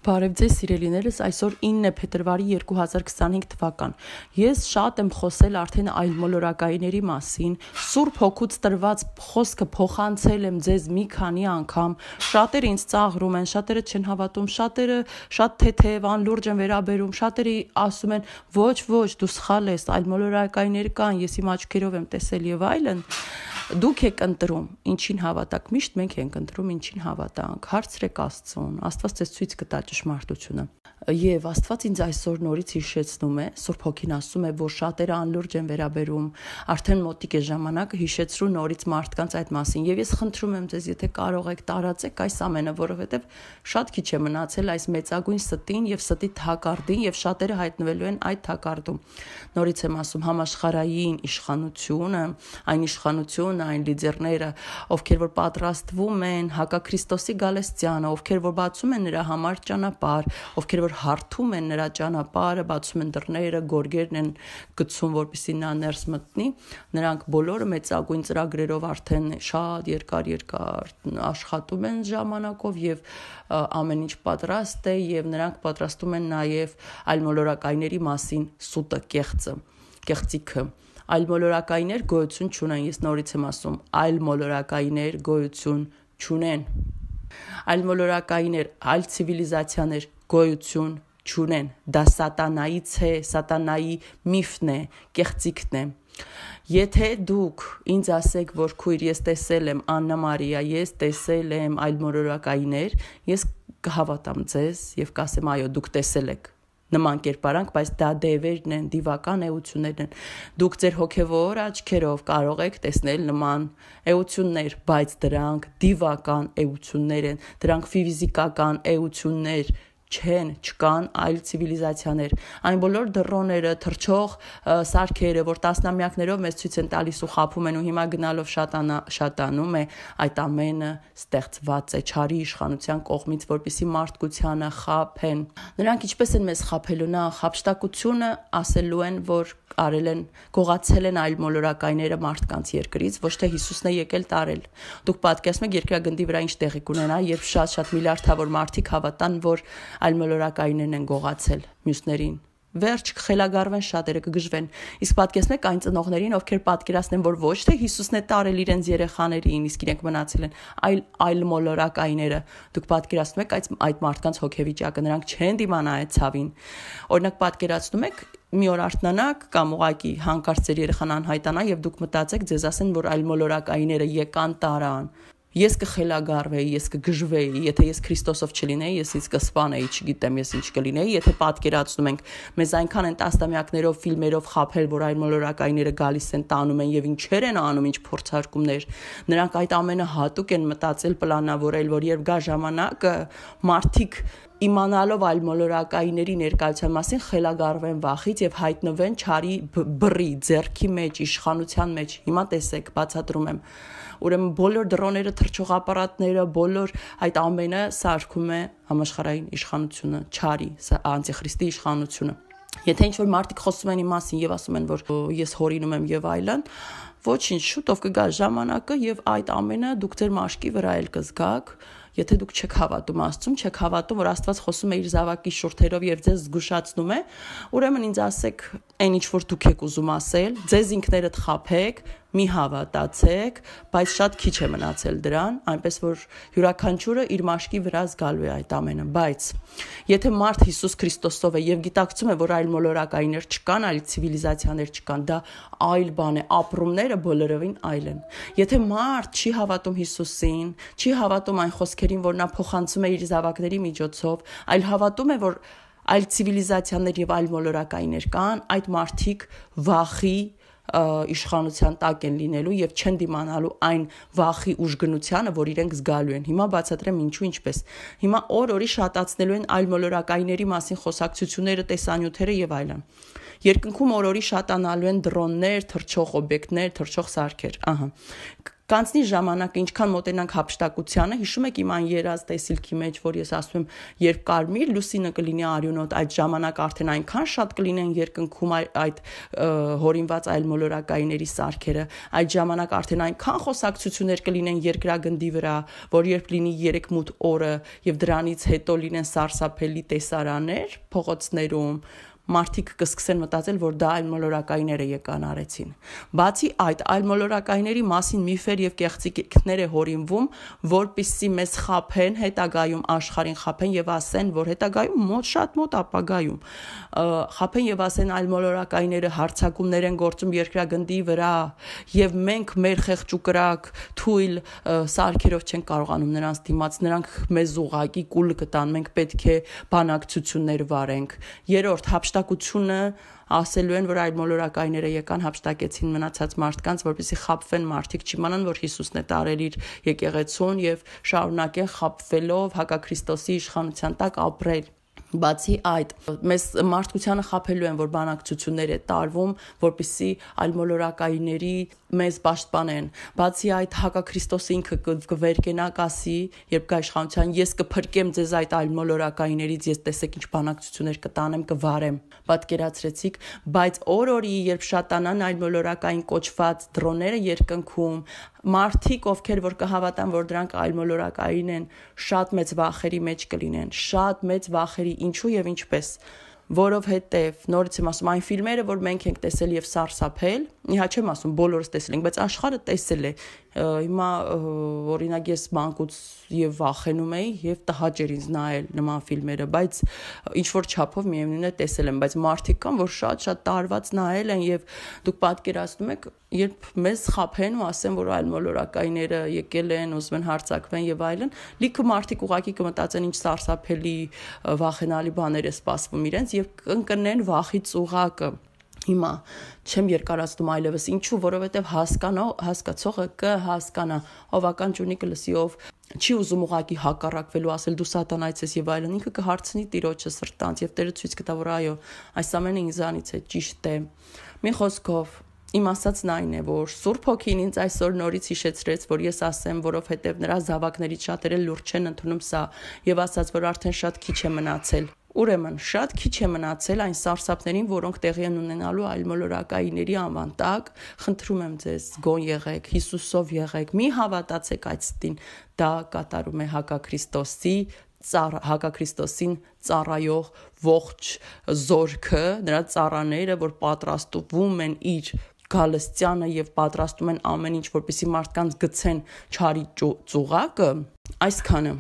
Բարև ձեզ սիրելիներս, այսօր 9 փետրվարի 2025 թվական։ Ես շատ եմ խոսել արդեն այլ մոլորակայինների մասին, Սուրբ Հոգուց տրված խոսքը փոխանցել եմ ձեզ մի քանի անգամ, շատերը ինձ ծաղրում են, շատերը չեն հավատում, շատերը շատ թեթև, անլուրջ են վերաբերում, շատերը ասում են ոչ, դու սխալ ես, այլ մոլորակայիններ կան, ես իմ աչքերով եմ տեսել եւ այլն։ Դուք եք ընտրում, ինչին հավատաք, միշտ մենք ենք ընտրում, ինչին հավատանք, հարցրեք Աստծուն, Աստված ձեզ ցույց կտա ճշմարտությունը։ Եվ Աստված ինձ այսօր նորից հիշեցնում է, Սուրբ Հոգին ասում է, որ շատերը անլուրջ են վերաբերում, արդեն մոտիկ է ժամանակը հիշեցրու նորից մարդկանց այդ մասին։ Եվ ես խնդրում եմ ձեզ, եթե կարող եք, տարածեք այս ամենը, որովհետև շատ քիչ է մնացել այս մեծագույն ստին եւ ստի թակարդին եւ շատերը հայտնվելու են այդ թակարդում։ Նորից եմ ասում, համաշխարհային իշխանությունը, այն իշխանությունը, այն լիդերները, ովքեր որ պատրաստվում են հակաքրիստոսի գալստյանը, ովքեր որ բացում են նրա համար ճանապարհ, ովքեր որ հարթում են նրա ճանապարհը, բացում են դռները, գորգերն են գցում, որպեսզի նա ներս մտնի, նրանք բոլորը մեծագույն ծրագրերով արդեն շատ երկար աշխատում են ժամանակով եւ ամեն ինչ պատրաստ է եւ նրանք պատրաստում են նաեւ այլ մոլորակայինների մասին սուտը, կեղծիքը։ Այլ մոլորակայիններ գոյություն չունեն, ես նորից եմ ասում, այլ մոլորակայիններ գոյություն չունեն։ Այլ մոլորակայիններ, այլ ցիվիլիզացիաներ գոյություն չունեն։ Դա սատանայից է, սատանայի միֆն է, կեղծիքն է։ Եթե դուք ինձ ասեք, որ քույր, ես տեսել եմ Աննա Մարիա, ես տեսել եմ այլ մոլորակայիններ, ես կհավատամ ձեզ եւ կասեմ, այո, դուք տեսել եք նման կերպարանք, բայց դա դևերն են, դիվական էություններն են։ Դուք ձեր հոգևոր աչքերով կարող եք տեսնել նման էություններ, բայց դրանք դիվական էություններ են, դրանք ֆիզիկական էություններ չկան այլ ցիվիլիզացիաներ։ Այն բոլոր դռոները, թռչող սարքերը, որ տասնամյակներով մեզ ցույց են տալիս ու խաբում են ու հիմա գնալով շատանում է, այդ ամենը ստեղծված է չարի իշխանության կողմից, որպեսզի մարդկությանը խաբեն։ Նրանք ինչպես են մեզ խաբելու, նախ հափշտակությունը ասելու են, որ արել են, գողացել են այլ մոլորակայինները մարդկանց երկրից, ոչ թե Հիսուսն է եկել տարել։ Դուք պատկերացնում եք երկրագնդի վրա ինչ տեղի կունենա, երբ շատ միլիարդավոր մարդիկ հավատան, որ այլ մոլորակայիններն են գողացել մյուսներին։ Վերջ կխելագարվեն շատերը, կգժվեն։ Իսկ պատկերացնեք այն ծնողներին, ովքեր պատկերացնեն, որ ոչ թե Հիսուսն է տարել իրենց երեխաներին, իսկ իրենք մնացել են այլ մոլորակայինները։ Դուք պատկերացնում եք այդ մարդկանց հոգեվիճակը, նրանք չեն դիմանա այդ ցավին։ Օրինակ պատկերացնում եք մի օր արթնանաք կամ ուղակի հանկարծ ձեր երեխան անհայտանա եւ դուք մտածեք, ձեզ ասեն, որ այլ մոլորակայինները եկան տարան։ Ես կխելագարվեի, ես կգժվեի, եթե ես Քրիստոսով չլինեի, ես ինձ կսպանեի, չգիտեմ ես ինչ կլինեի, եթե պատկերացնում ենք, մեզ այնքան են տասնամյակներով ֆիլմերով խաբել, որ այլ մոլորակայինները գալիս են, տանում են եւ ինչեր են անում, ինչ փորձարկումներ։ Նրանք այդ ամենը հատուկ են մտածել, պլանավորել, որ երբ գա ժամանակը, մարդիկ իմանալով այլ մոլորակայինների ներկայության մասին խելագարվեն վախից եւ հայտնվեն չարի բռի, ձեռքի մեջ, իշխանության մեջ։ Հիմա տեսեք, բացատրում եմ։ Ուրեմն բոլոր դռոները, թռչող ապարատները, բոլոր այդ ամենը սարքում է համաշխարհային իշխանությունը, չարի, անտիխրիստի իշխանությունը։ Եթե ինչ-որ մարդիկ խոսում են իմ մասին եւ ասում են, որ ես հորինում եմ եւ այլն, ոչինչ, շուտով կգա ժամանակը եւ այդ ամենը դուք ձեր մաշկի վրա էլ կզգաք։ Եթե դուք չեք հավատում Աստծուն, չեք հավատում, որ Աստված խոսում է իր զավակի շուրթերով եւ ձեզ զգուշացնում է, ուրեմն ինձ ասեք, այն ինչ որ դուք եք ուզում ասել, ձեզ ինքներդ խաբեք, մի հավատացեք, բայց շատ քիչ է մնացել դրան, այնպես որ յուրաքանչյուրը իր մաշկի վրա զգալու է այդ ամենը, բայց եթե մարդ Հիսուս Քրիստոսով է եւ գիտակցում է, որ այլ մոլորակայիններ չկան, այլ ցիվիլիզացիաներ չկան, դա այլ բան է, ապրումները բոլորովին այլ են։ Եթե մարդ չի հավատում Հիսուսին, չի հավատում այն խոսքերին, որ նա փոխանցում է իր զավակների միջոցով, այլ հավատում է, որ այլ ցիվիլիզացիաներ եւ այլ մոլորակայիններ կան, այդ մարդիկ վախի իշխանության տակ են լինելու եւ չեն դիմանալու այն վախի ուժգնությանը, որ իրենք զգալու են։ Հիմա բացատրեմ ինչու ինչպես։ Հիմա օր-օրի շատացնելու են այլ մոլորակայինների մասին խոսակցությունները, տեսանյութերը եւ այլն։ Երկնքում օր-օրի շատանալու են դրոններ, թռչող օբյեկտներ, թռչող սարքեր։ Կանցնի ժամանակը, ինչքան մոտենանք հափշտակությանը, հիշում եք իմ այն երազ տեսիլքի մեջ, որ ես ասում եմ, երբ կարմիր լուսինը կլինի արյունոտ, այդ ժամանակ արդեն այնքան շատ կլինեն երկնքում այդ հորինված այլ մոլորակայինների սարքերը, այդ ժամանակ արդեն այնքան խոսակցություններ կլինեն երկրագնդի վրա, որ երբ լինի 3 մութ օրը եւ դրանից հետո լինեն սարսափելի տեսարաններ փողոցներում, մարդիկ կսկսեն մտածել, որ դա այլ մոլորակայինները եկան արեցին։ Բացի այդ, այլ մոլորակայինների մասին միֆեր եւ կեղծիքներ է հորինվում, որպեսզի մեզ խաբեն, հետագայում աշխարհին խաբեն եւ ասեն, որ հետագայում շատ մոտ ապագայում խաբեն եւ ասեն այլ մոլորակայինները հարձակումներ են գործում երկրագնդի վրա եւ մենք մեր խեղճուկրակ թույլ սարքերով չենք կարողանում նրանց դիմաց, նրանք մեզ ուղակի կուլ կտան, մենք պետք է բանակցություններ վարենք։ Երրորդ հափշտակությունը ասելու են, որ այլ մոլորակայինները եկան հափշտակեցին մնացած մարդկանց, որպեսզի խաբվեն մարդիկ չիմանան, որ Հիսուսն է տարել իր եկեղեցուն եւ շարունակեն խաբվելով հակաքրիստոսի իշխանության տակ ապրել։ Բացի այդ, մեզ մարդկությանը խաբելու են, որ բանակցություններ է տարվում, որպեսզի այլ մոլորակայինների մեզ պաշտպանեն։ Բացի այդ, հակաքրիստոսը ինքը կվերկենա կասի, երբ կա իշխանության, ես կփրկեմ ձեզ այդ այլ մոլորակայիններից, ես տեսեք ինչ բանակցություններ կտանեմ, կվարեմ։ Պատկերացրեցիք, բայց օր-օրի, երբ շատանան այլ մոլորակային կոչված դրոները երկնքում, մարդիկ, ովքեր որ կհավատան, որ դրանք այլ մոլորակային են, շատ մեծ վախերի մեջ կլինեն, շատ մեծ վախերի, ինչու եւ ինչպես, որովհետեւ նորից եմ ասում, այն ֆիլմերը, որ մենք ենք տեսել եւ սարսափել, իհա չեմ ասում բոլորս տեսել ենք, բայց աշխարհը տեսել է։ Հիմա օրինակ ես մանկուց եւ վախենում էի եւ տհաճ էր ինձ նայել նման ֆիլմերը, բայց ինչ որ չափով միևնույն է տեսել եմ, բայց մարդիկ կան, որ շատ տարված նայել են եւ դուք պատկերացնում եք, երբ մեզ խաբեն ու ասեն, որ այլ մոլորակայինները եկել են, ուզում են հարձակվեն եւ այլն, լիքը մարդիկ ուղակի կմտածեն ինչ սարսափելի վախենալի բաներ է սպասվում իրենց եւ կընկնեն վախի ծուղակը։ Հիմա չեմ երկարացնում այլևս, ինչու, որովհետև հասկացողը կհասկանա, ով ականջունի կլսի, ով չի ուզում ուղակի հակառակվելու, ասել դու սատանայից ես եւ այլն, ինքը կհարցնի Տիրոջը սրտանց եւ Տերը ցույց կտա, որ այո, այս ամենը ինձանից է, ճիշտ է։ Մի խոսքով իմ ասածն այն է, որ Սուրբ Հոգին ինձ այսօր նորից հիշեցրեց, որ ես ասեմ, որովհետև նրա զավակներից շատերը լուրջ չեն ընդունում սա եւ ասաց, որ արդեն շատ քիչ է մնացել։ Ուրեմն շատ քիչ է մնացել այն սարսափներին, որոնք տեղի են ունենալու այլ մոլորակայինների անվան տակ։ Խնդրում եմ ձեզ, գոն եղեք, Հիսուսով եղեք, մի հավատացեք այդ ստին, դա կատարում է հակաքրիստոսին ծառայող ողջ զորքը, նրա ծառաները, որ պատրաստվում են իր գալստյանը եւ պատրաստում են ամեն ինչ, որպեսզի մարդկանց գցեն չարի ծուղակը, այսքանը։